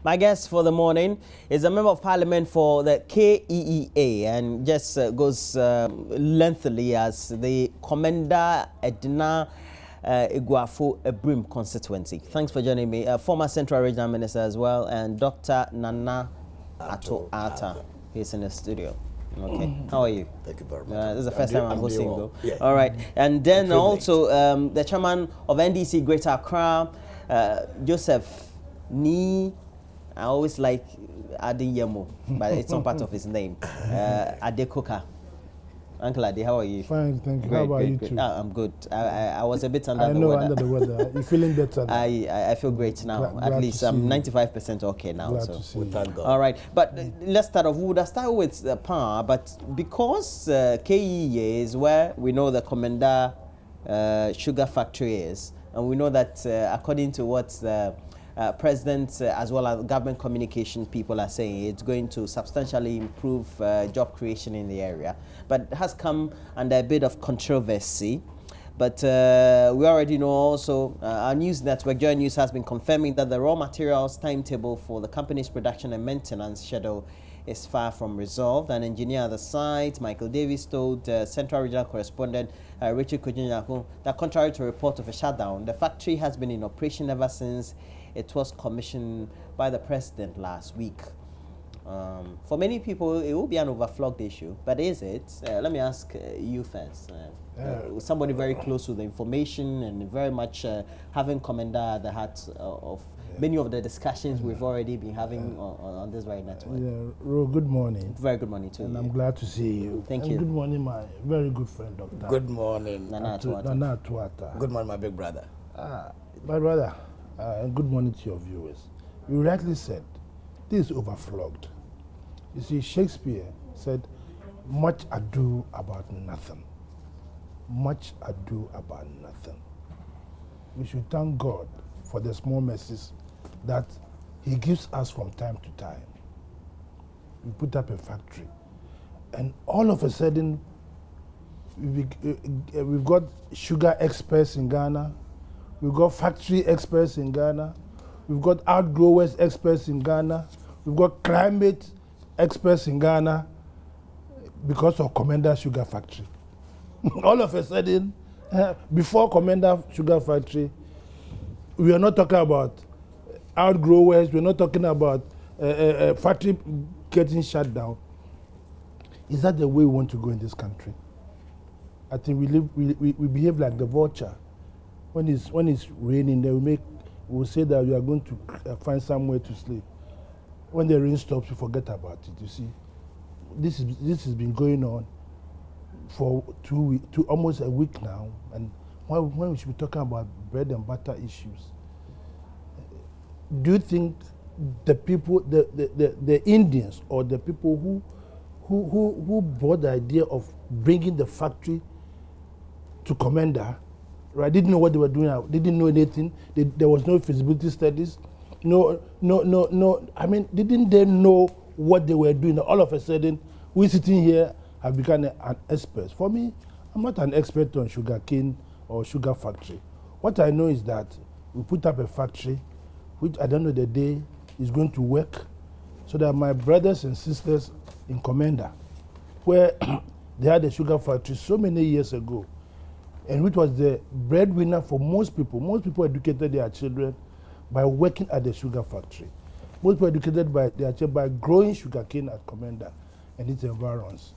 My guest for the morning is a member of parliament for the KEEA and just goes lengthily as the Komenda Edna Iguafu Ebrim constituency. Thanks for joining me. Former Central Regional Minister as well, and Dr. Nana Ato Ata. He's in the studio. Okay, how are you? Thank you very much. This is the first time I'm hosting you. Yeah. All right, and then also the chairman of NDC Greater Accra, Joseph Ni. I always like adding Yemo, but it's not part of his name. Adekoka. Uncle Ade, how are you? Fine, thank you. Great, how about great, you great. too? I'm good. I was a bit under the weather. weather. Under the weather. You're feeling better now? I feel great now. Glad At least I'm 95% okay now. Glad so to see We you. thank God. all right, but let's start off. We would have started with power, but because KEA is where we know the Komenda sugar factory is, and we know that according to what the President as well as government communication people are saying, it's going to substantially improve job creation in the area, but it has come under a bit of controversy. But we already know also our news network, Joy News, has been confirming that the raw materials timetable for the company's production and maintenance schedule is far from resolved. An engineer at the site, Michael Davis, told Central Regional Correspondent Richard Kujinyaku that contrary to a report of a shutdown, the factory has been in operation ever since it was commissioned by the President last week. For many people, it will be an overflogged issue, but is it? Let me ask you first. Somebody very close to the information and very much having Komenda at the heart of many of the discussions we've already been having on this very network. Yeah, Ro, good morning. Very good morning to And you. I'm glad to see you. Thank and you. Good morning, my very good friend, Doctor. Good morning. Nana Atuata. Nana Atuata. Good morning, my big brother. My brother, and good morning to your viewers. You rightly said, this is overflogged. You see, Shakespeare said, much ado about nothing. Much ado about nothing. We should thank God for the small mercies that He gives us from time to time. We put up a factory, and all of a sudden, we've got sugar experts in Ghana, we've got factory experts in Ghana, we've got outgrowers experts in Ghana, we've got climate experts in Ghana because of Komenda Sugar Factory. All of a sudden, before Komenda Sugar Factory, we are not talking about outgrowers, we're not talking about factory getting shut down. Is that the way we want to go in this country? I think we behave like the vulture. When it's raining, then we'll say that we are going to find somewhere to sleep. When the rain stops, we forget about it. You see, this has been going on for almost a week now, and when we should be talking about bread and butter issues, do you think the people, the Indians, or the people who brought the idea of bringing the factory to Komenda, right, didn't know what they were doing, didn't know anything, there was no feasibility studies, no. I mean, didn't they know what they were doing? All of a sudden, we sitting here have become an expert. For me, I'm not an expert on sugarcane or sugar factory. What I know is that we put up a factory which at the end of the day is going to work, so that my brothers and sisters in Komenda, where they had a sugar factory so many years ago, and which was the breadwinner for most people educated their children by working at the sugar factory. Most people educated by their children by growing sugarcane at Komenda and its environs,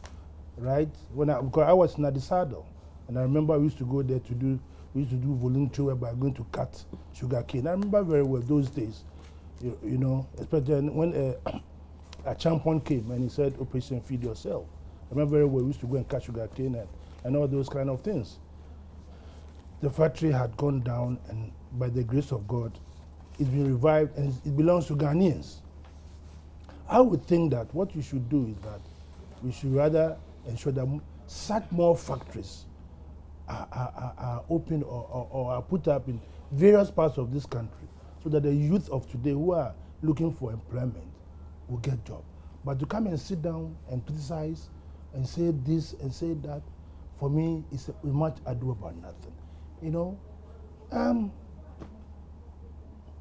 right? Because I was in Adisado, and I remember we used to go there to do voluntary work by going to cut sugarcane. I remember very well those days, you know, especially when a champion came and he said, Operation Feed Yourself. I remember very well we used to go and cut sugarcane and all those kind of things. The factory had gone down, and by the grace of God, it's been revived, and it belongs to Ghanaians. I would think that what we should do is that we should rather ensure that such more factories are open or are put up in various parts of this country, so that the youth of today who are looking for employment will get job. But to come and sit down and criticize and say this and say that, for me, it's much ado about nothing. You know,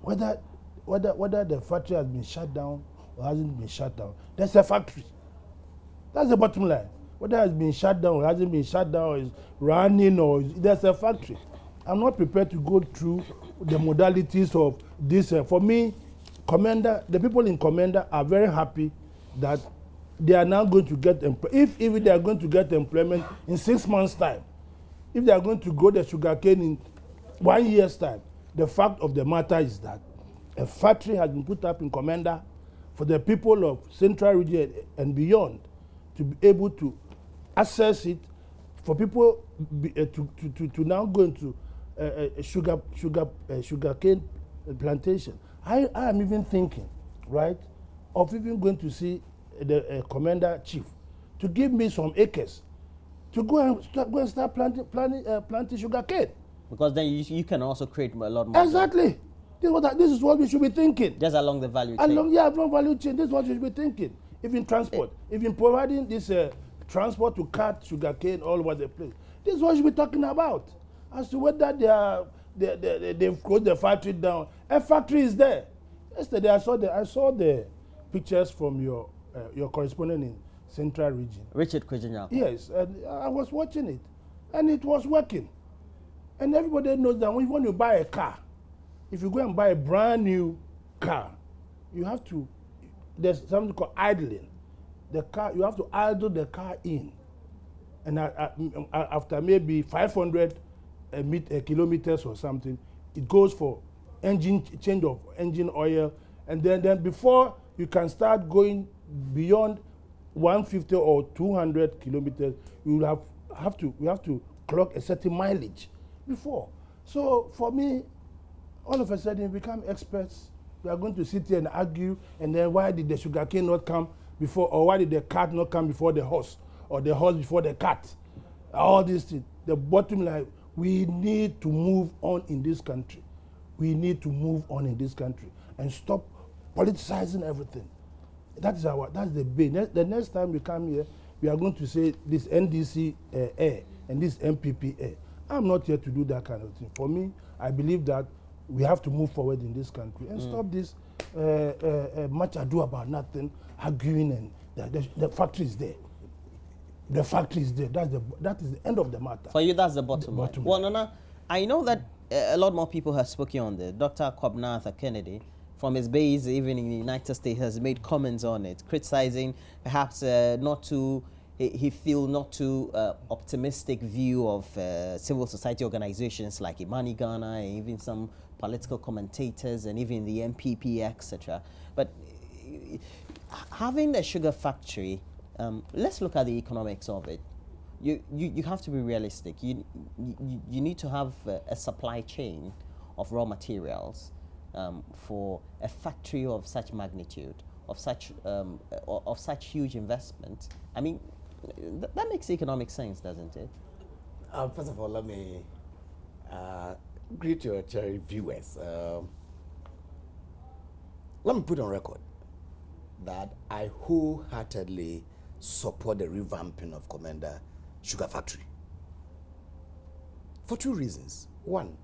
whether whether the factory has been shut down or hasn't been shut down, there's a factory. That's the bottom line. Whether it's been shut down or hasn't been shut down, or is running, or there's a factory. I'm not prepared to go through the modalities of this. For me, Komenda, the people in Komenda are very happy that they are now going to get if they are going to get employment in 6 months' time, if they are going to grow the sugarcane in 1 year's time. The fact of the matter is that a factory has been put up in Komenda for the people of Central Region and beyond to be able to access it, for people to now go into sugarcane plantation. I am even thinking, right, of even going to see the Komenda chief to give me some acres to go and start planting sugarcane. Because then you can also create a lot more. Exactly. This is what we should be thinking. Just along the value chain. Along value chain. This is what we should be thinking. Even transport, even providing this transport to cut sugarcane all over the place. This is what we should be talking about. As to whether they've closed the factory down. A factory is there. Yesterday I saw the pictures from your correspondent in Central Region. Richard Kwejinyako. Yes, and I was watching it, and it was working. And everybody knows that when you buy a car, if you go and buy a brand new car, you have to, there's something called idling. The car, you have to idle the car in. And after maybe 500 kilometers or something, it goes for change of engine oil. And then before you can start going beyond 150 or 200 kilometers, we have to clock a certain mileage before. So for me, all of a sudden we become experts. We are going to sit here and argue, and then why did the sugarcane not come before, or why did the cart not come before the horse, or the horse before the cart? All these things. The bottom line, we need to move on in this country. We need to move on in this country and stop politicizing everything. That's the base. The next time we come here, we are going to say this NDC air and this MPP air. I'm not here to do that kind of thing. For me, I believe that we have to move forward in this country and stop this much ado about nothing, arguing, and the factory is there. The factory is there. That is the end of the matter. For you, that's the bottom line. Well, line. Nana, I know that a lot more people have spoken on this. Dr. Komenda Kennedy, from his base, even in the United States, has made comments on it, criticizing perhaps not too optimistic view of civil society organizations like Imani Ghana, and even some political commentators, and even the MPP, etc. But having a sugar factory, let's look at the economics of it. You have to be realistic. You need to have a supply chain of raw materials for a factory of such magnitude, of such huge investment. I mean, that makes economic sense, doesn't it? First of all, let me greet your cherished viewers. Let me put on record that I wholeheartedly support the revamping of Komenda Sugar Factory for two reasons. One,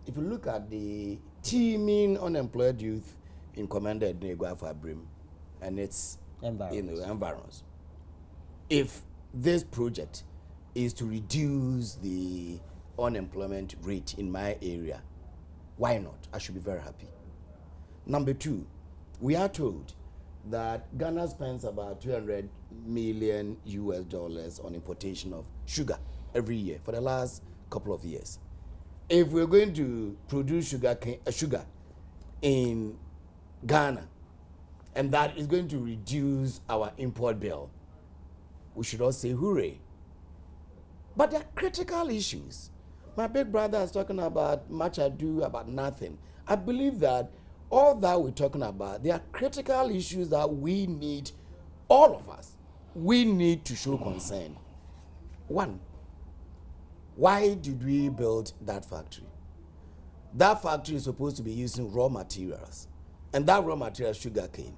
if you look at the teeming unemployed youth in Komenda and Negua and its environs, if this project is to reduce the unemployment rate in my area, why not? I should be very happy. Number two, we are told that Ghana spends about $200 million on importation of sugar every year for the last couple of years. If we're going to produce sugar in Ghana, and that is going to reduce our import bill, we should all say hooray. But there are critical issues. My big brother is talking about much ado about nothing. I believe that all that we're talking about, there are critical issues that we need, all of us, we need to show concern. One, why did we build that factory? That factory is supposed to be using raw materials, and that raw material is sugar cane.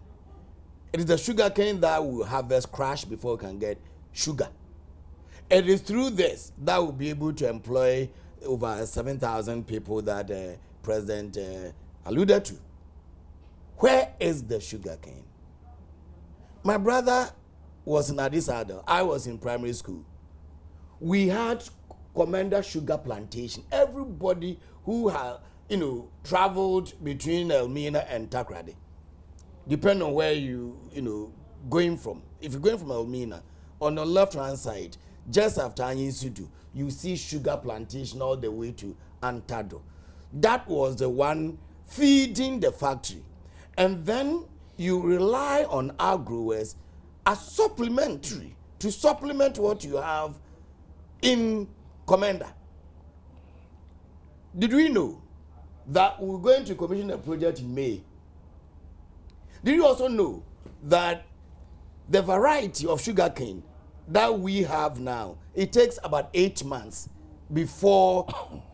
It is the sugar cane that will harvest crash before we can get sugar. It is through this that we'll be able to employ over 7,000 people that President alluded to. Where is the sugar cane? My brother was in Addis Ababa. I was in primary school. We had Komenda sugar plantation. Everybody who had, traveled between Elmina and Takrady, depending on where going from. If you're going from Elmina, on the left-hand side, just after Anyinsudu, you see sugar plantation all the way to Antado. That was the one feeding the factory. And then you rely on our growers as supplementary to supplement what you have in Komenda. Did we know that we're going to commission a project in May? Did you also know that the variety of sugarcane that we have now, it takes about 8 months before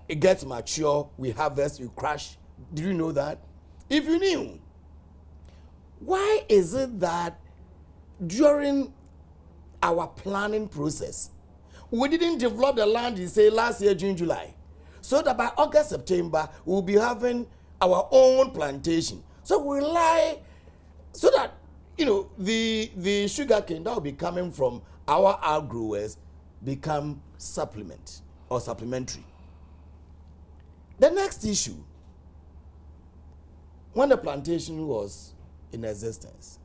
it gets mature, we harvest, we crush? Did you know that? If you knew, why is it that during our planning process, we didn't develop the land, say, last year, June, July, so that by August, September, we'll be having our own plantation? So we rely, so that, the sugar cane that will be coming from our growers become supplement or supplementary. The next issue, when the plantation was in existence,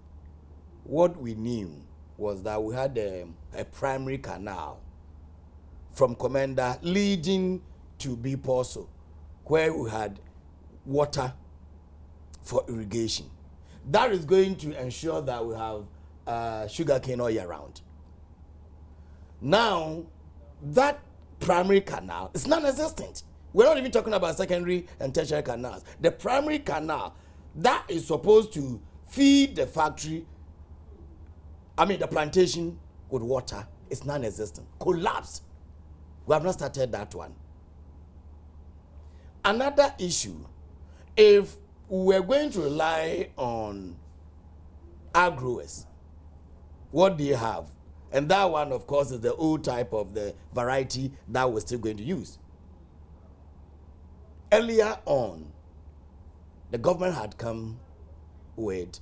what we knew was that we had a primary canal from Komenda leading to Biposo, where we had water for irrigation. That is going to ensure that we have sugarcane all year round. Now, that primary canal is non-existent. We're not even talking about secondary and tertiary canals. The primary canal that is supposed to feed the factory, the plantation with water, is non-existent. Collapsed. We have not started that one. Another issue, if we're going to rely on our growers, what do you have? And that one, of course, is the old type of the variety that we're still going to use. Earlier on, the government had come with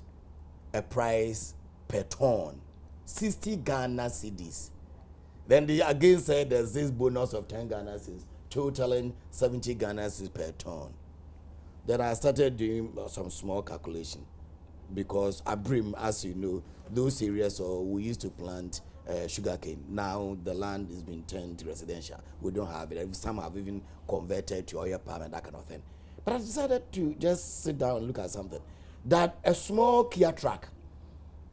a price per ton, 60 Ghana cedis. Then they again said there's this bonus of 10 Ghana cedis, totaling 70 Ghana cedis per ton. Then I started doing some small calculation, because Abrim, as you know, those areas we used to plant sugarcane. Now the land is being turned to residential. We don't have it. Some have even converted to oil palm and that kind of thing. But I decided to just sit down and look at something. That a small Kia truck,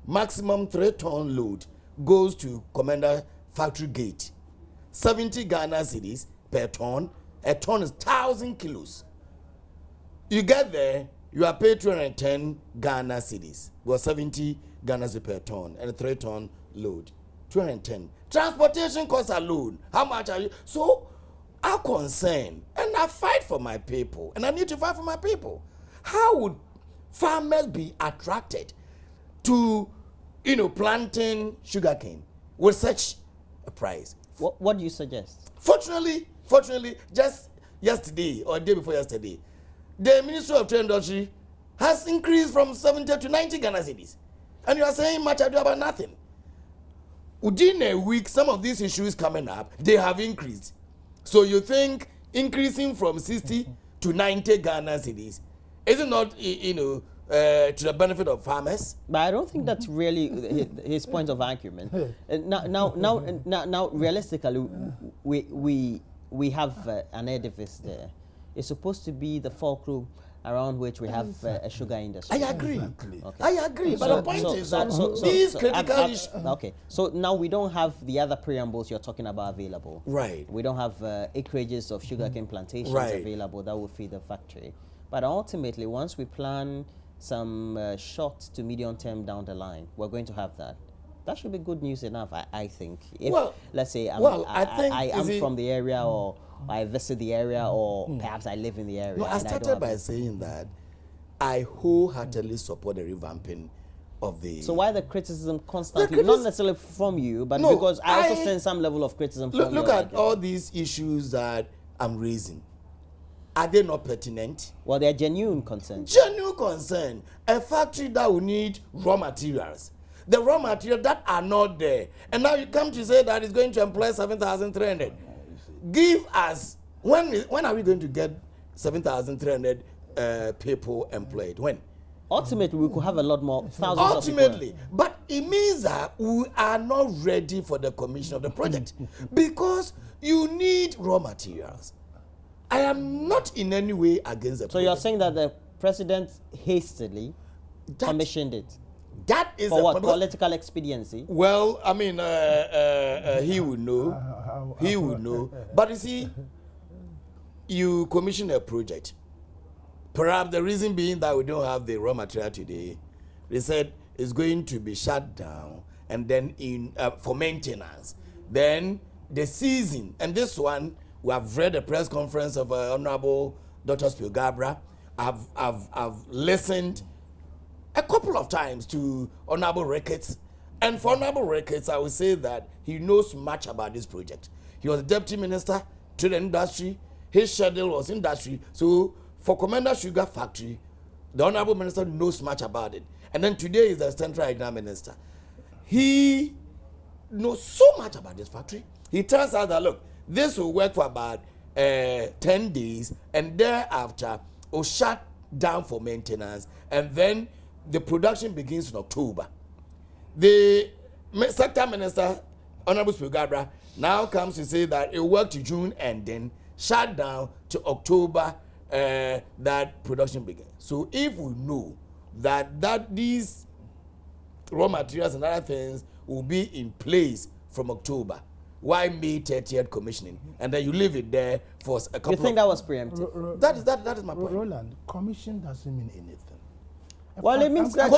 maximum 3-ton load, goes to Komenda factory gate. 70 Ghana cedis per ton. A ton is 1,000 kilos. You get there, you are paid 210 Ghana cedis. Well, 70 Ghana cedis per ton and a 3-ton load. 210. Transportation costs alone. How much are you? So, our concern, and I fight for my people, and I need to fight for my people. How would farmers be attracted to, planting sugarcane with such a price? What do you suggest? Fortunately, just yesterday or the day before yesterday, the Ministry of Trade and Industry has increased from 70 to 90 Ghana cedis. And you are saying much ado about nothing. Within a week, some of these issues coming up, they have increased. So you think increasing from 60 to 90 Ghana cedis, is it not, to the benefit of farmers? But I don't think that's really his point of argument. Now, realistically, we have an edifice there. It's supposed to be the fulcrum around which we have a sugar industry. I agree. Exactly. Okay. I agree. But the point is that these critical issues. Okay. So now we don't have the other preambles you're talking about available. Right. We don't have acreages of sugarcane plantations available that will feed the factory. But ultimately, once we plan some short to medium term down the line, we're going to have that. That should be good news enough, I think. If, let's say I am from the area, or I visit the area, or perhaps I live in the area. No, I started by saying that I wholeheartedly support the revamping of the... So why the criticism constantly? Not necessarily from you, but because I also sense some level of criticism from you. Look at all these issues that I'm raising. Are they not pertinent? Well, they're genuine concerns. Genuine concern. A factory that will need raw materials. The raw materials that are not there. And now you come to say that it's going to employ 7,300. Give us, when are we going to get 7,300 people employed? When? Ultimately, we could have a lot more, thousands Ultimately, of people. but it means that we are not ready for the commission of the project because you need raw materials. I am not in any way against the project. So you're saying that the president hastily commissioned it? That is for what? Political expediency? Well, I mean, he would know. He would know. But you see, you commission a project. Perhaps the reason being that we don't have the raw material today, they said it's going to be shut down and then for maintenance. Then the season, and this one, we have read the press conference of Honorable Dr. Spilgabra. I've listened a couple of times to Honorable Ricketts. And for Honorable Ricketts, I would say that he knows much about this project. He was Deputy Minister to the industry. His schedule was industry. So for Komenda Sugar Factory, the Honorable Minister knows much about it. And then today is the Central Regional Minister. He knows so much about this factory. He tells us that, look, this will work for about 10 days, and thereafter will shut down for maintenance, and then the production begins in October. The sector minister, Honorable Spilgabra, now comes to say that it will work to June and then shut down to October, that production begins. So if we know that these raw materials and other things will be in place from October, why May 30th commissioning? And then you leave it there for a couple of... You think that was preemptive? That is my point. Roland, commission doesn't mean anything. Well, it means that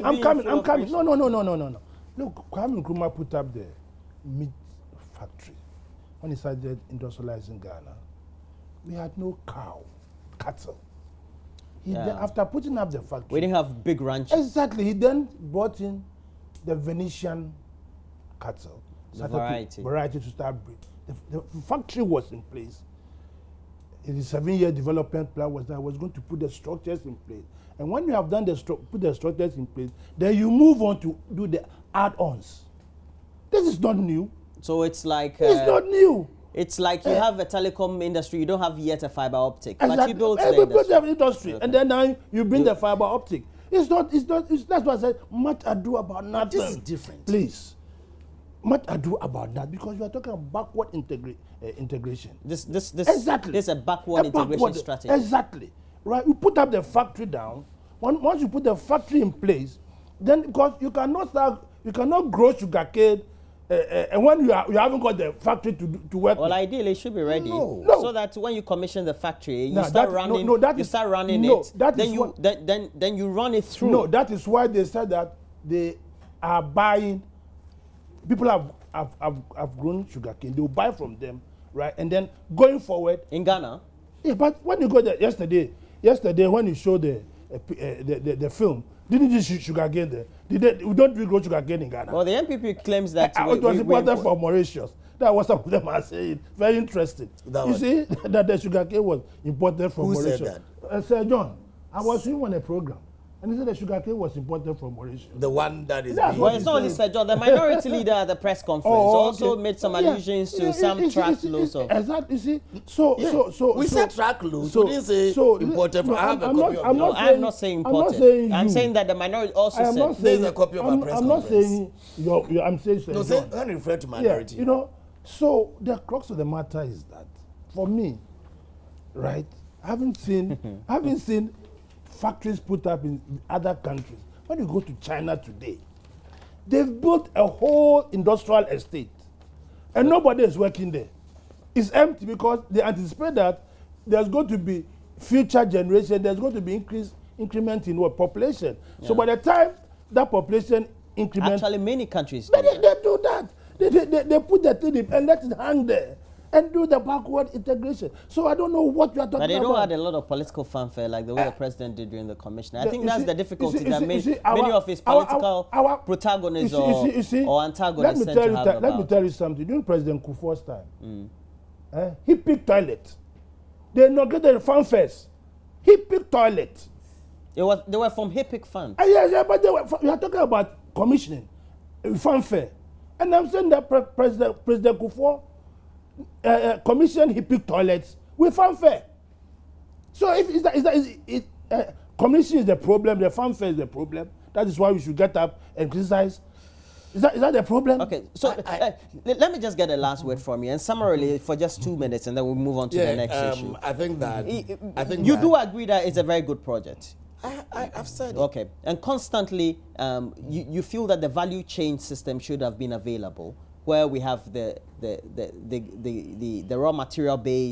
I'm coming. No. Look, Kwame Nkrumah put up the meat factory. When he started industrializing Ghana, we had no cattle. After putting up the factory... We didn't have big ranches. Exactly. He then brought in the Venetian cattle. Variety to start breeding. The factory was in place. The 7-year development plan was that I was going to put the structures in place. And when you have done put the structures in place, then you move on to do the add-ons. This is not new. So it's like... it's not new. It's like you have a telecom industry, you don't have yet a fiber optic. Exactly. But you build the industry. Okay. And then now you bring the fiber optic. That's what I said, much ado about nothing. This is different. Please. Much ado about that because we are talking about backward integration. This exactly. is a backward integration strategy. Exactly. Right. You put up the factory down. Once you put the factory in place, then because you cannot grow sugarcane, and when you haven't got the factory to work. Well, ideally it should be ready, no. So that when you commission the factory, you start running it. Then you run it through. No, that is why they said that they are buying. People have grown sugarcane. They will buy from them, right? And then going forward in Ghana. Yeah, but when you go there yesterday when you show the film, didn't you see sugarcane there? We don't grow sugarcane in Ghana. Well, the NPP claims that it was imported from Mauritius. That was some of them are saying. Very interesting. You see that the sugarcane was imported from Mauritius. Who said that? Sir John, I was seeing on a program. And he said the sugarcane was imported from Mauritius. The one that is... Well, it's not only Sir John. The minority leader at the press conference also made some allusions to some truckloads of... Exactly. You see? We said truckloads. We didn't say imported from... I have a copy of... No, I'm not saying imported. I'm saying that the minority also said... There's a copy of our press conference. I'm saying... No, don't refer to minority. Yeah, so the crux of the matter is that, for me, right, having seen factories put up in other countries. When you go to China today, they've built a whole industrial estate and nobody is working there. It's empty because they anticipate that there's going to be future generation, there's going to be increment in population. Yeah. So by the time that population increment... Actually, many countries do that. They do that. They put the thing in and let it hang there and do the backward integration. So I don't know what you are talking about. But they don't add a lot of political fanfare like the way the president did during the commission. I think that's the difficulty that many of his political protagonists or antagonists tend to have about. Let me tell you something. During President Kufuor's time, he picked toilet. They inaugurated the fanfares. HIPIC toilet. They were from HIPIC fund. Yeah, but we are talking about commissioning, fanfare. And I'm saying that President Kufuor commissioned HIPIC toilets with fanfare. So if commission is the problem, the fanfare is the problem. That is why we should get up and criticize. Is that the problem? Okay, so let me just get a last word from you, and summarily for just 2 minutes, and then we'll move on to the next issue. I think you do agree that it's a very good project. I've said it. Okay, and constantly, you feel that the value chain system should have been available, where we have the raw material base.